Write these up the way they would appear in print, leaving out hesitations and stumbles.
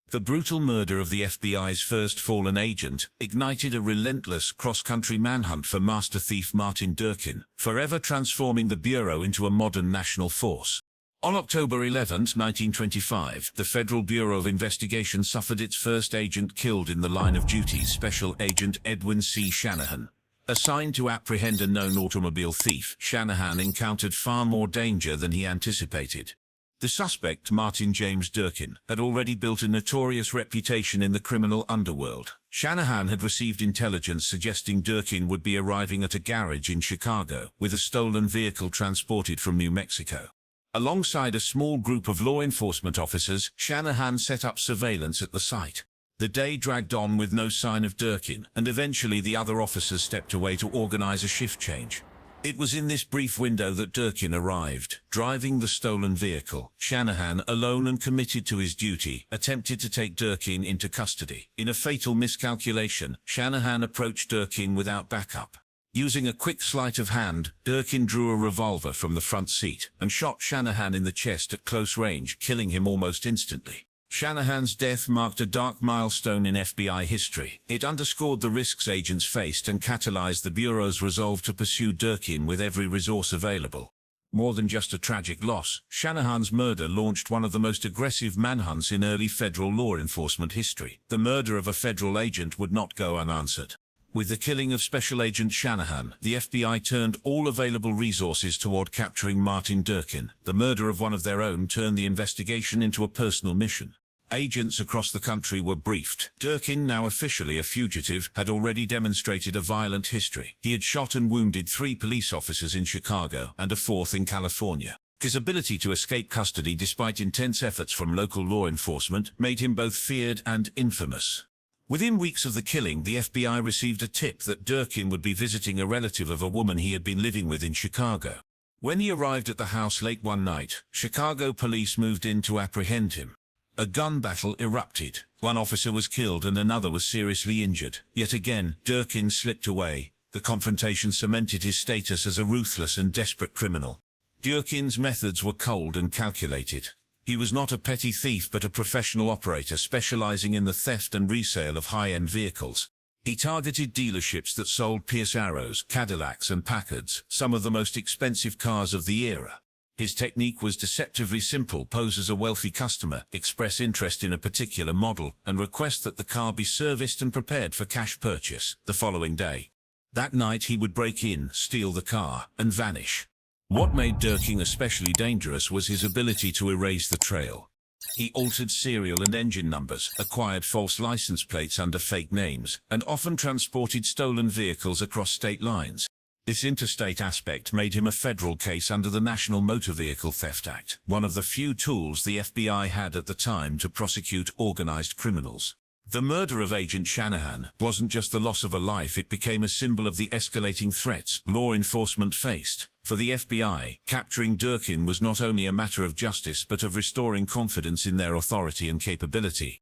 The brutal murder of the FBI's first fallen agent ignited a relentless cross-country manhunt for master thief Martin Durkin, forever transforming the Bureau into a modern national force. On October 11, 1925, the Federal Bureau of Investigation suffered its first agent killed in the line of duty, Special Agent Edwin C. Shanahan. Assigned to apprehend a known automobile thief, Shanahan encountered far more danger than he anticipated. The suspect, Martin James Durkin, had already built a notorious reputation in the criminal underworld. Shanahan had received intelligence suggesting Durkin would be arriving at a garage in Chicago with a stolen vehicle transported from New Mexico. Alongside a small group of law enforcement officers, Shanahan set up surveillance at the site. The day dragged on with no sign of Durkin, and eventually the other officers stepped away to organize a shift change. It was in this brief window that Durkin arrived, driving the stolen vehicle. Shanahan, alone and committed to his duty, attempted to take Durkin into custody. In a fatal miscalculation, Shanahan approached Durkin without backup. Using a quick sleight of hand, Durkin drew a revolver from the front seat and shot Shanahan in the chest at close range, killing him almost instantly. Shanahan's death marked a dark milestone in FBI history. It underscored the risks agents faced and catalyzed the Bureau's resolve to pursue Durkin with every resource available. More than just a tragic loss, Shanahan's murder launched one of the most aggressive manhunts in early federal law enforcement history. The murder of a federal agent would not go unanswered. With the killing of Special Agent Shanahan, the FBI turned all available resources toward capturing Martin Durkin. The murder of one of their own turned the investigation into a personal mission. Agents across the country were briefed. Durkin, now officially a fugitive, had already demonstrated a violent history. He had shot and wounded 3 police officers in Chicago and a 4th in California. His ability to escape custody despite intense efforts from local law enforcement made him both feared and infamous. Within weeks of the killing, the FBI received a tip that Durkin would be visiting a relative of a woman he had been living with in Chicago. When he arrived at the house late one night, Chicago police moved in to apprehend him. A gun battle erupted. One officer was killed and another was seriously injured. Yet again, Durkin slipped away. The confrontation cemented his status as a ruthless and desperate criminal. Durkin's methods were cold and calculated. He was not a petty thief but a professional operator specializing in the theft and resale of high-end vehicles. He targeted dealerships that sold Pierce Arrows, Cadillacs and Packards, some of the most expensive cars of the era. His technique was deceptively simple: pose as a wealthy customer, express interest in a particular model, and request that the car be serviced and prepared for cash purchase the following day. That night he would break in, steal the car, and vanish. What made Durkin especially dangerous was his ability to erase the trail. He altered serial and engine numbers, acquired false license plates under fake names, and often transported stolen vehicles across state lines. This interstate aspect made him a federal case under the National Motor Vehicle Theft Act, one of the few tools the FBI had at the time to prosecute organized criminals. The murder of Agent Shanahan wasn't just the loss of a life, it became a symbol of the escalating threats law enforcement faced. For the FBI, capturing Durkin was not only a matter of justice but of restoring confidence in their authority and capability.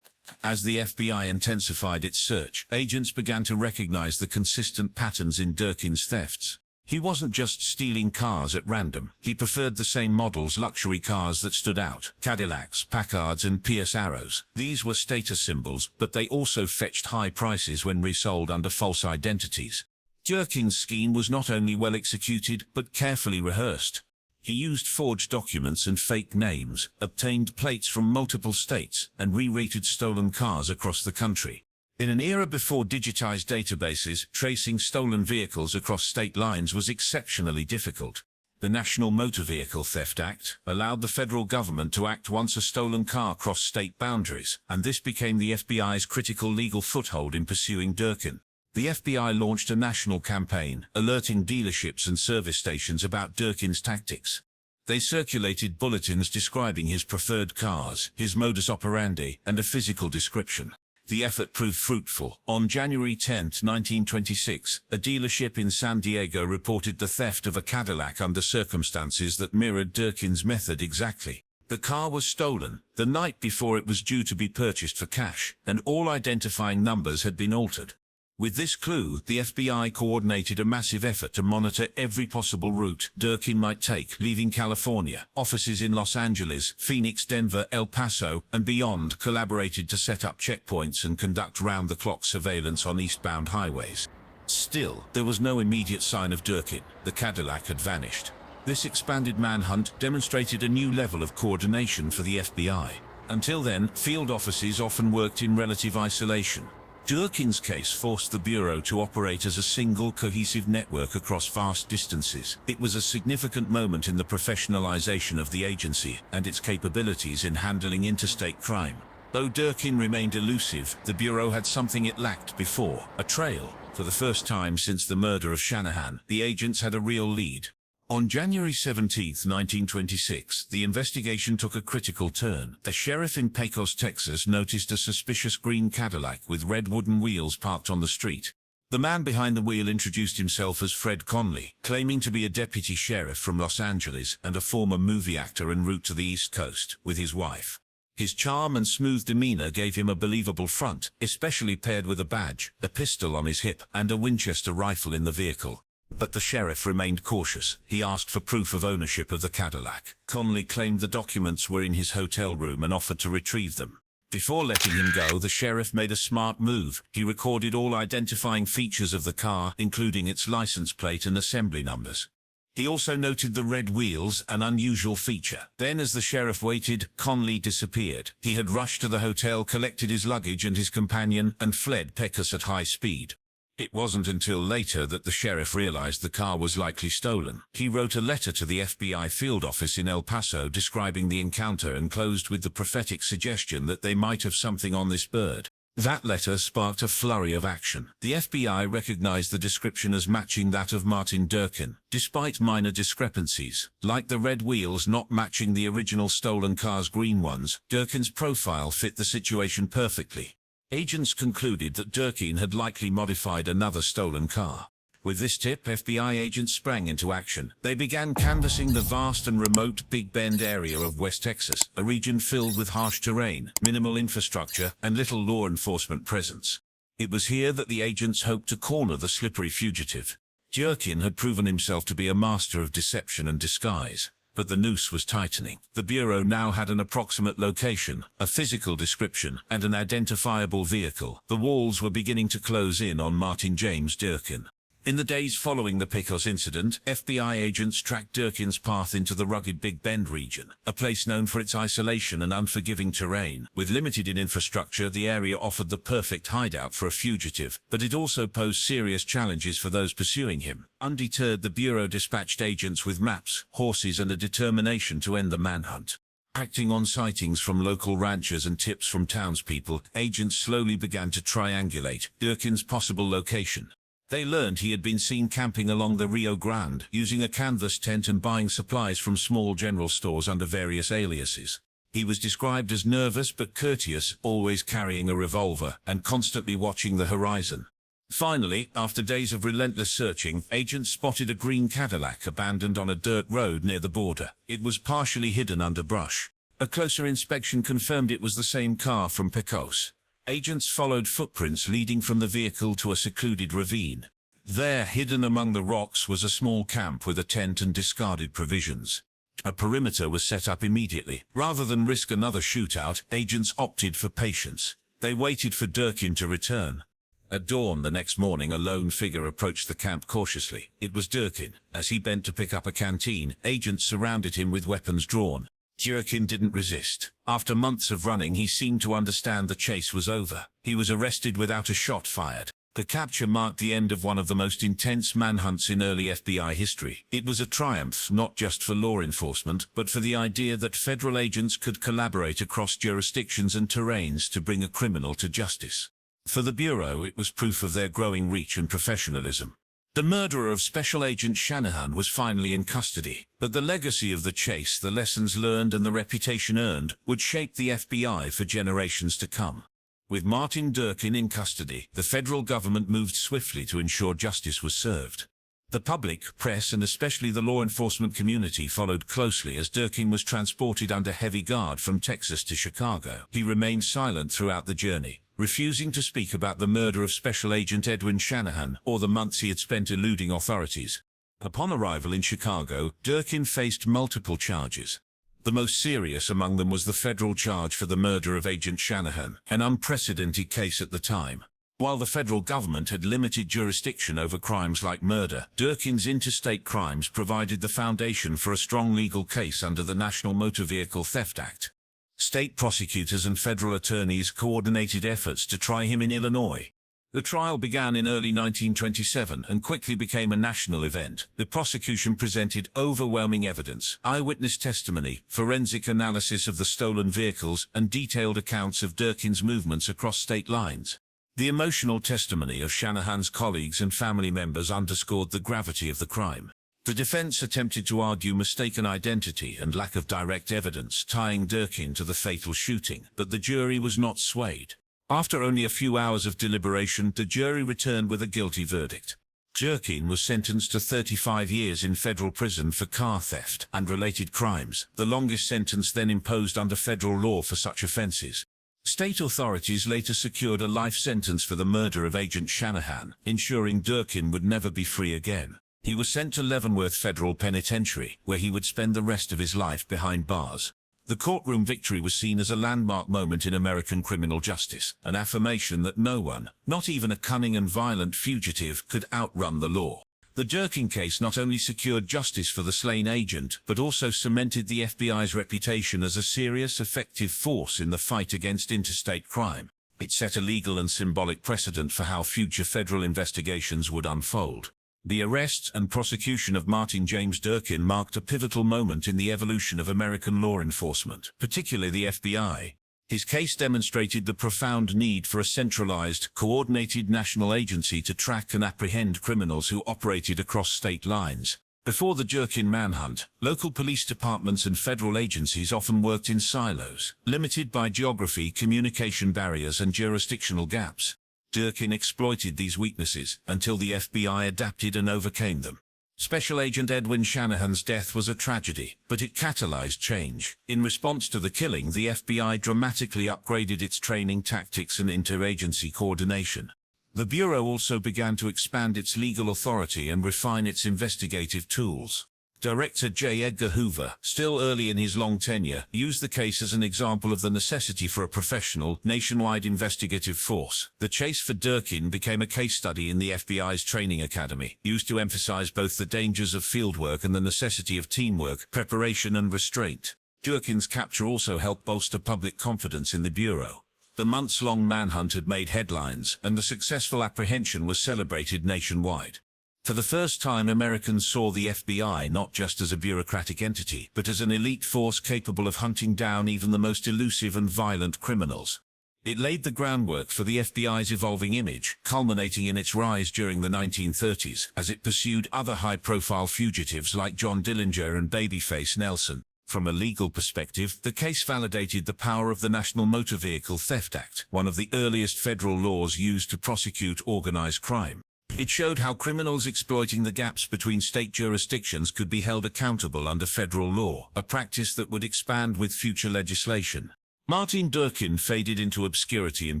As the FBI intensified its search, agents began to recognize the consistent patterns in Durkin's thefts. He wasn't just stealing cars at random. He preferred the same models, luxury cars that stood out: Cadillacs, Packards and Pierce Arrows. These were status symbols, but they also fetched high prices when resold under false identities. Durkin's scheme was not only well executed, but carefully rehearsed. He used forged documents and fake names, obtained plates from multiple states, and rerouted stolen cars across the country. In an era before digitized databases, tracing stolen vehicles across state lines was exceptionally difficult. The National Motor Vehicle Theft Act allowed the federal government to act once a stolen car crossed state boundaries, and this became the FBI's critical legal foothold in pursuing Durkin. The FBI launched a national campaign, alerting dealerships and service stations about Durkin's tactics. They circulated bulletins describing his preferred cars, his modus operandi, and a physical description. The effort proved fruitful. On January 10, 1926, a dealership in San Diego reported the theft of a Cadillac under circumstances that mirrored Durkin's method exactly. The car was stolen the night before it was due to be purchased for cash, and all identifying numbers had been altered. With this clue, the FBI coordinated a massive effort to monitor every possible route Durkin might take, leaving California. Offices in Los Angeles, Phoenix, Denver, El Paso, and beyond collaborated to set up checkpoints and conduct round-the-clock surveillance on eastbound highways. Still, there was no immediate sign of Durkin. The Cadillac had vanished. This expanded manhunt demonstrated a new level of coordination for the FBI. Until then, field offices often worked in relative isolation. Durkin's case forced the Bureau to operate as a single, cohesive network across vast distances. It was a significant moment in the professionalization of the agency and its capabilities in handling interstate crime. Though Durkin remained elusive, the Bureau had something it lacked before: a trail. For the first time since the murder of Shanahan, the agents had a real lead. On January 17, 1926, the investigation took a critical turn. A sheriff in Pecos, Texas, noticed a suspicious green Cadillac with red wooden wheels parked on the street. The man behind the wheel introduced himself as Fred Conley, claiming to be a deputy sheriff from Los Angeles and a former movie actor en route to the East Coast with his wife. His charm and smooth demeanor gave him a believable front, especially paired with a badge, a pistol on his hip, and a Winchester rifle in the vehicle. But the sheriff remained cautious. He asked for proof of ownership of the Cadillac. Conley claimed the documents were in his hotel room and offered to retrieve them. Before letting him go, the sheriff made a smart move. He recorded all identifying features of the car, including its license plate and assembly numbers. He also noted the red wheels, an unusual feature. Then, as the sheriff waited, Conley disappeared. He had rushed to the hotel, collected his luggage and his companion, and fled Pecos at high speed. It wasn't until later that the sheriff realized the car was likely stolen. He wrote a letter to the FBI field office in El Paso describing the encounter and closed with the prophetic suggestion that they might have something on this bird. That letter sparked a flurry of action. The FBI recognized the description as matching that of Martin Durkin, despite minor discrepancies, like the red wheels not matching the original stolen car's green ones. Durkin's profile fit the situation perfectly. Agents concluded that Durkin had likely modified another stolen car. With this tip, FBI agents sprang into action. They began canvassing the vast and remote Big Bend area of West Texas, a region filled with harsh terrain, minimal infrastructure, and little law enforcement presence. It was here that the agents hoped to corner the slippery fugitive. Durkin had proven himself to be a master of deception and disguise. But the noose was tightening. The Bureau now had an approximate location, a physical description, and an identifiable vehicle. The walls were beginning to close in on Martin James Durkin. In the days following the Pecos incident, FBI agents tracked Durkin's path into the rugged Big Bend region, a place known for its isolation and unforgiving terrain. With limited in infrastructure, the area offered the perfect hideout for a fugitive, but it also posed serious challenges for those pursuing him. Undeterred, the Bureau dispatched agents with maps, horses, and a determination to end the manhunt. Acting on sightings from local ranchers and tips from townspeople, agents slowly began to triangulate Durkin's possible location. They learned he had been seen camping along the Rio Grande, using a canvas tent and buying supplies from small general stores under various aliases. He was described as nervous but courteous, always carrying a revolver, and constantly watching the horizon. Finally, after days of relentless searching, agents spotted a green Cadillac abandoned on a dirt road near the border. It was partially hidden under brush. A closer inspection confirmed it was the same car from Pecos. Agents followed footprints leading from the vehicle to a secluded ravine. There, hidden among the rocks, was a small camp with a tent and discarded provisions. A perimeter was set up immediately. Rather than risk another shootout, agents opted for patience. They waited for Durkin to return. At dawn the next morning, a lone figure approached the camp cautiously. It was Durkin. As he bent to pick up a canteen, agents surrounded him with weapons drawn. Durkin didn't resist. After months of running, he seemed to understand the chase was over. He was arrested without a shot fired. The capture marked the end of one of the most intense manhunts in early FBI history. It was a triumph, not just for law enforcement, but for the idea that federal agents could collaborate across jurisdictions and terrains to bring a criminal to justice. For the Bureau, it was proof of their growing reach and professionalism. The murderer of Special Agent Shanahan was finally in custody, but the legacy of the chase, the lessons learned and the reputation earned, would shape the FBI for generations to come. With Martin Durkin in custody, the federal government moved swiftly to ensure justice was served. The public, press, and especially the law enforcement community followed closely as Durkin was transported under heavy guard from Texas to Chicago. He remained silent throughout the journey, refusing to speak about the murder of Special Agent Edwin Shanahan or the months he had spent eluding authorities. Upon arrival in Chicago, Durkin faced multiple charges. The most serious among them was the federal charge for the murder of Agent Shanahan, an unprecedented case at the time. While the federal government had limited jurisdiction over crimes like murder, Durkin's interstate crimes provided the foundation for a strong legal case under the National Motor Vehicle Theft Act. State prosecutors and federal attorneys coordinated efforts to try him in Illinois. The trial began in early 1927 and quickly became a national event. The prosecution presented overwhelming evidence, eyewitness testimony, forensic analysis of the stolen vehicles, and detailed accounts of Durkin's movements across state lines. The emotional testimony of Shanahan's colleagues and family members underscored the gravity of the crime. The defense attempted to argue mistaken identity and lack of direct evidence tying Durkin to the fatal shooting, but the jury was not swayed. After only a few hours of deliberation, the jury returned with a guilty verdict. Durkin was sentenced to 35 years in federal prison for car theft and related crimes, the longest sentence then imposed under federal law for such offenses. State authorities later secured a life sentence for the murder of Agent Shanahan, ensuring Durkin would never be free again. He was sent to Leavenworth Federal Penitentiary, where he would spend the rest of his life behind bars. The courtroom victory was seen as a landmark moment in American criminal justice, an affirmation that no one, not even a cunning and violent fugitive, could outrun the law. The Durkin case not only secured justice for the slain agent, but also cemented the FBI's reputation as a serious, effective force in the fight against interstate crime. It set a legal and symbolic precedent for how future federal investigations would unfold. The arrest and prosecution of Martin James Durkin marked a pivotal moment in the evolution of American law enforcement, particularly the FBI. His case demonstrated the profound need for a centralized, coordinated national agency to track and apprehend criminals who operated across state lines. Before the Durkin manhunt, local police departments and federal agencies often worked in silos, limited by geography, communication barriers, and jurisdictional gaps. Durkin exploited these weaknesses until the FBI adapted and overcame them. Special Agent Edwin Shanahan's death was a tragedy, but it catalyzed change. In response to the killing, the FBI dramatically upgraded its training tactics and interagency coordination. The Bureau also began to expand its legal authority and refine its investigative tools. Director J. Edgar Hoover, still early in his long tenure, used the case as an example of the necessity for a professional, nationwide investigative force. The chase for Durkin became a case study in the FBI's training academy, used to emphasize both the dangers of fieldwork and the necessity of teamwork, preparation, and restraint. Durkin's capture also helped bolster public confidence in the Bureau. The months-long manhunt had made headlines, and the successful apprehension was celebrated nationwide. For the first time, Americans saw the FBI not just as a bureaucratic entity, but as an elite force capable of hunting down even the most elusive and violent criminals. It laid the groundwork for the FBI's evolving image, culminating in its rise during the 1930s, as it pursued other high-profile fugitives like John Dillinger and Babyface Nelson. From a legal perspective, the case validated the power of the National Motor Vehicle Theft Act, one of the earliest federal laws used to prosecute organized crime. It showed how criminals exploiting the gaps between state jurisdictions could be held accountable under federal law, a practice that would expand with future legislation. Martin Durkin faded into obscurity in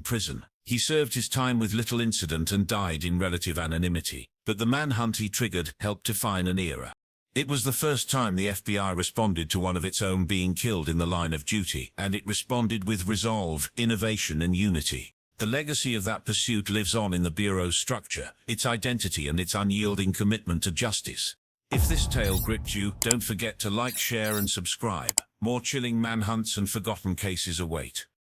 prison. He served his time with little incident and died in relative anonymity, but the manhunt he triggered helped define an era. It was the first time the FBI responded to one of its own being killed in the line of duty, and it responded with resolve, innovation, and unity. The legacy of that pursuit lives on in the Bureau's structure, its identity, and its unyielding commitment to justice. If this tale gripped you, don't forget to like, share, and subscribe. More chilling manhunts and forgotten cases await.